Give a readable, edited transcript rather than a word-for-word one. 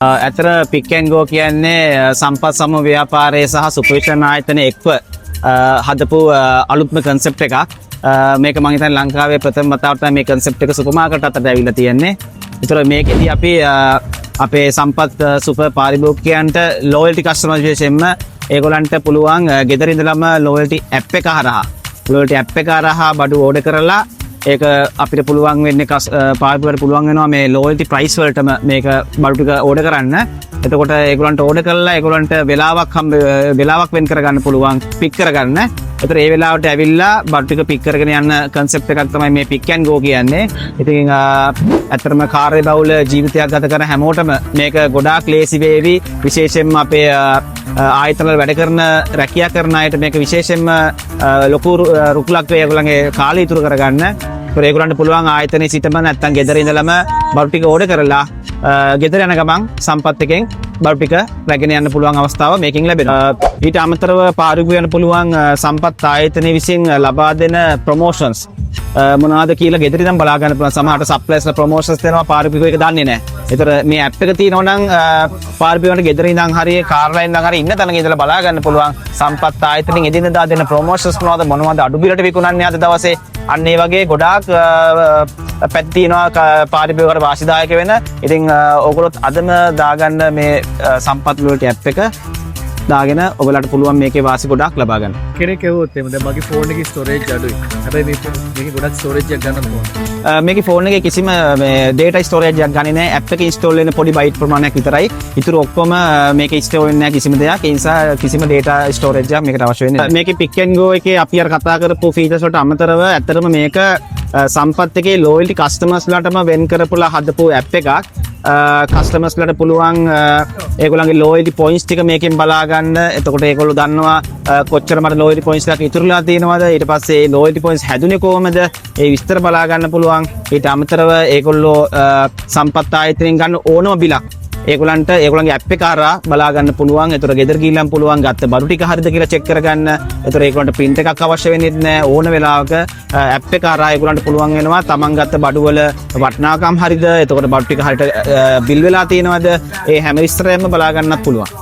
ඇතර පික්කැන්ගෝ කියන්නේ සම්පත් සම ව්‍යාපාරය සහ සුපේෂණ ආයතන එක්ව හදපු අලුත්ම කන්සෙප්ට් එකක්. මේක මම හිතන්නේ ලංකාවේ ප්‍රථම වතාවට මේ කන්සෙප්ට් එක සුපර් මාකට් අතට ඇවිල්ලා තියෙන්නේ. ඒතර මේකෙදී අපි අපේ සම්පත් සුපර් පාරිභෝගිකයන්ට ලොයල්ටි කස්ටමර්ස් විශේෂයෙන්ම ඒගොල්ලන්ට පුළුවන් ගෙදර ඉඳලම ලොයල්ටි ඇප් එක හරහා බඩු ඕඩර් කරලා ඒක අපිට පුළුවන් වෙන්නේ පාරිභෝගිකයට පුළුවන් වෙනවා මේ ලොයල්ටි ප්‍රයිස් වලටම මේක බඩු ටික ඕඩර් කරන්න. එතකොට ඒගොල්ලන්ට ඕඩර් කරලා ඒගොල්ලන්ට වෙලාවක් වෙන් කරගන්න පුළුවන් පික් කරගන්න. ඒතර ඒ වෙලාවට ඇවිල්ලා බඩු ටික පික් කරගෙන යන concept එකක් තමයි මේ pick and go කියන්නේ. ඉතින් ඇත්තටම කාර්ය බහුල ජීවිතයක් ගත කරන හැමෝටම මේක ගොඩාක් ලේසි වේවි. විශේෂයෙන්ම අපේ ආයතනවල වැඩ කරන රැකියා කරන අයට මේක විශේෂයෙන්ම ලොකු රුකුලක් වේ ඒගොල්ලන්ගේ කාලය ඉතුරු කරගන්න. ඒතර ඒගොල්ලන්ට පුළුවන් ආයතනයේ සිටම නැත්තම් ගෙදර ඉඳලම බඩු ටික ඕඩර් කරලා ගෙදර යන ගමන් සම්පත් එකෙන් බඩු ටික රැගෙන යන්න පුළුවන් අවස්ථාව මේකෙන් ලැබෙනවා. ඊට අමතරව පාරිභෝගිකයන්ට පුළුවන් සම්පත් ආයතනයේ විසින් ලබා දෙන ප්‍රොමෝෂන්ස් මොනවාද කියලා ගෙදර ඉඳන් බලා ගන්න පුළුවන්. සමහරට සප්ලයිස්ලා ප්‍රොමෝෂන්ස් දෙනවා පාරිභෝගිකයෙක් දන්නේ නැහැ. ඒතර මේ ඇප් එක තියෙනවා නම් පාරිභෝගිකයන්ට ගෙදර ඉඳන් හරි කාර්යාලයෙන් ඉඳන් හරි ඉන්න තැනක ඉඳලා බලා ගන්න පුළුවන්. සම්පත් ආයතනයෙන් එදිනෙදා දෙන ප්‍රොමෝෂන්ස් මොනවද අඩු බිලට විකුණන්නේ අද දවසේ. අන්න ඒ වගේ ගොඩාක් පැති තියෙනවා පාරිභෝගිකවට වාසිදායක වෙන. ඉතින් ඔයගොල්ලොත් අදම දාගන්න මේ සම්පත් වලට ඇප් එක දාගෙන ඔයගලට පුළුවන් මේකේ වාසි ගොඩාක් ලබා ගන්න. කෙනෙක් ඇහුවොත් එහෙම දැන් මගේ ෆෝන් එකේ ස්ටෝරේජ් අඩුයි. හැබැයි මේකේ ගොඩක් ස්ටෝරේජ් එකක් ගන්න ඕන. මේකේ ෆෝන් එකේ කිසිම මේ data storage එකක් ගන්නේ නැහැ. ඇප් එකේ install වෙන පොඩි බයිට් ප්‍රමාණයක් විතරයි. ඉතුරු ඔක්කොම මේකේ install වෙන්නේ නැහැ කිසිම දෙයක්. ඒ නිසා කිසිම data storage එකක් මේකට අවශ්‍ය වෙන්නේ නැහැ. මේකේ pick and go එකේ අපි අර කතා කරපු features වලට අමතරව ඇත්තටම මේක සම්පත් එකේ loyalty customers ලටම වෙන් කරපුලා හදපු ඇප් එකක්. කස්ටමර්ස් ලට පුළුවන් ඒගොල්ලන්ගේ ලොයල්ටි පොයින්ට්ස් ටික මේකෙන් බලා ගන්න. එතකොට ඒගොල්ලෝ දන්නවා කොච්චර මට ලොයල්ටි පොයින්ට්ස් ටික ඉතුරුලා තියෙනවද. ඊට පස්සේ ඒ ලොයල්ටි පොයින්ට්ස් හැදුනේ කොහමද ඒ විස්තර බලා ගන්න පුළුවන්. ඊට අමතරව ඒගොල්ලෝ සම්පත් ආයතනයෙන් ගන්න ඕනම බිලක් ඒගොල්ලන්ට ඒගොල්ලන්ගේ ඇප් එක හරහා බලා ගන්න පුළුවන්. ඒතර ගෙදර ගිහිල්ලාම පුළුවන් ගත්ත බඩු ටික හරියද කියලා චෙක් කරගන්න. ඒතර ඒගොල්ලන්ට print එකක් අවශ්‍ය වෙන්නේ නැහැ. ඕන වෙලාවක ඇප් එක හරහා ඒගොල්ලන්ට පුළුවන් වෙනවා තමන් ගත්ත බඩු වල වටිනාකම් හරියද, එතකොට බඩු ටික හරියට බිල් වෙලා තියෙනවද, ඒ හැම විස්තරයක්ම බලා ගන්නත් පුළුවන්.